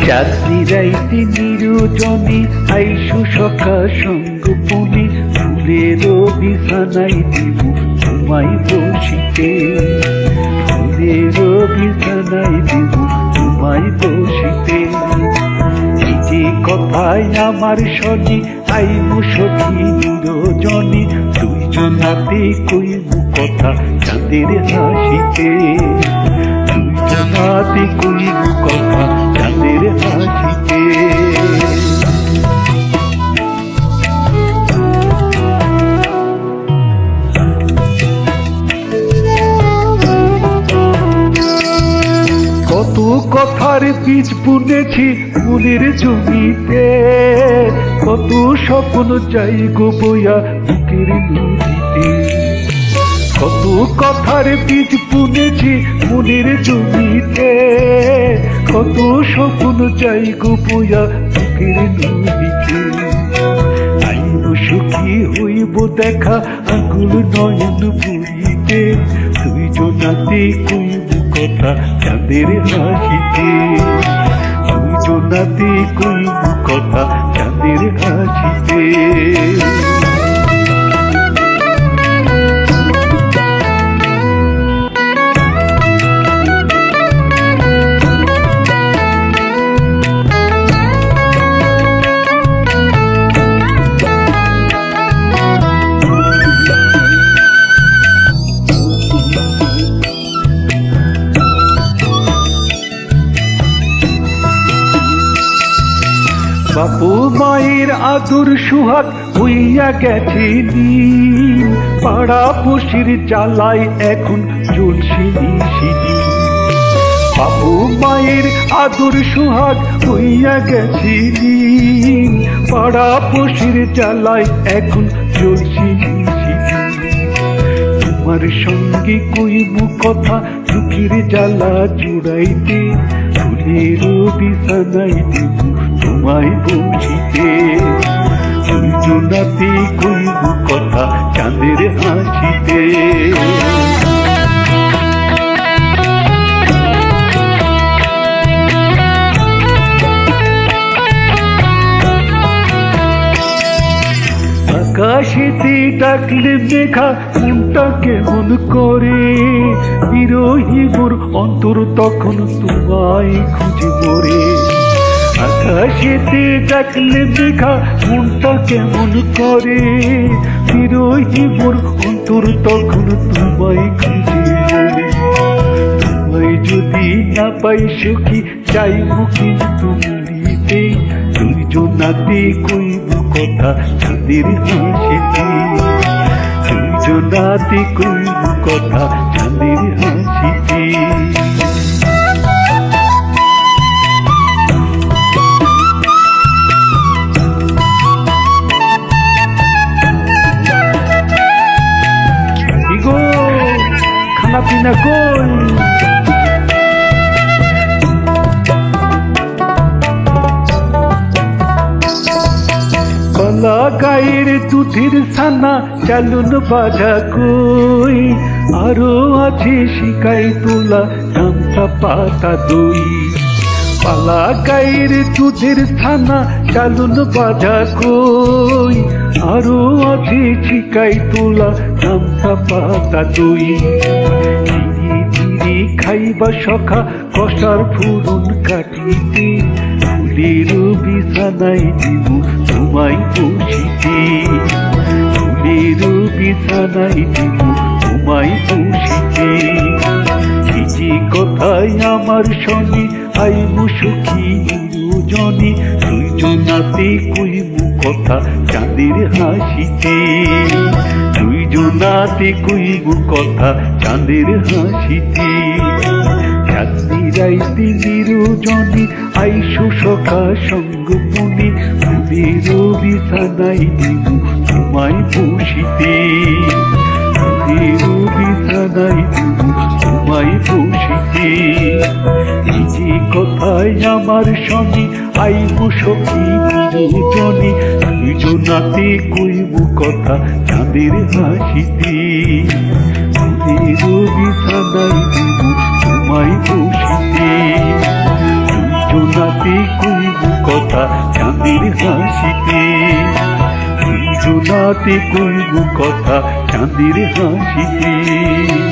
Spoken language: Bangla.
চাঁদনি রাইতে নিরজনে আইসু সখা সঙ্গোপনে ফুলের বিছানাই দিব তোমায় বসিতে, ফুলের বিছানাই দিব তোমায় বসিতে। এই যে কথায় আমার শনি আইমু সখী নিরজনে, দুইজনাতে কইমু কথা চাঁদের হাসিতে, দুইজনাতে কইমু কথা চাঁদের হাসিতে। কত কথার বীজ বুনেছি মনের জমিতে, কত স্বপ্ন চাই গো বইয়া বুকের নদীতে। কত কথার বীজ বুনেছি মনের জমিতে, কত স্বপ্ন চাই গো বইয়া বুকের নদীতে। আইব সুখী হইব দেখা আকুল নয়ন ভরিতে, দুইজনাতে কইব কথা চাঁদের হাসিতে, দুইজনাতে কইব কথা চাঁদের হাসিতে। বাপু মায়ের আদর সুহাগ হইয়া গেছে দিন, পাড়া পশির জ্বালায় এখন জ্বলছে নিশিদিন। বাপু মায়ের আদর সুহাগ হইয়া গেছে দিন, পাড়া পশির জ্বালায় এখন জ্বলছে নিশিদিন। তোমার সঙ্গে কইমু কথা দুঃখের জ্বালা জুড়াইতে, ফুলের বিছানাই দিব তোমায় বসিতে, দুইজনাতে কইব কথা চাঁদের হাসিতে। আকাশেতে ডাকলে মেঘা মনটা কেমন করে, বিরহী মোর অন্তর তখন তোমায় খুঁজে মরে। আকাশেতে ডাকলে মেঘা মনটা কেমন করে, বিরহী মোর অন্তর তখন তোমায় খুঁজে মরে। তোমায় যদি না পাই সখী চাইব কিন্তু মরিতে, দুইজনাতে কইব কথা চাঁদের হাসিতে, দুইজনাতে কইব কথা চাঁদের হাসিতে। গো খানা পিনা কই, কলা গায়ের দুধের ছানা চালুন বাজা কই, আরো আছে শিকাই তোলা গামছা পাতা দই। পালা গায়ের দুধের ছানা চালুন বাজা কই, আরো আছে শিকাই তোলা গামছা পাতা দই। ধীরে ধীরে খাইবা সখা কষার ফুরন কাটিতে, ফুলের বিছানাই দিব তোমায় বসিতে, ফুলের বিছানাই দিব তোমায় বসিতে। এই যে কথায় আমার শনি আইবু সুখী নিরজনে, দুইজনাতে কইব কথা চাঁদের হাসিতে, দুইজনাতে কইব কথা চাঁদের হাসিতে। চাঁদনি রাইতে নিরজনে আইসো সখা সঙ্গোপনে, ফুলের বিছানাই দিব তোমায় বসিতে, ফুলের বিছানাই দিব তোমায় বসিতে। এই যে কথায় আমার শনি আইব সখী নিরজনে, দুইজনাতে কইব কথা চাঁদের হাসিতে, ফুলের বিছানাই দিব তোমায় বসিতে, দুইজনাতে কথা চাঁদের হাসিতে, কুঞ্জনাতে কইব কথা চাঁদের হাসিতে।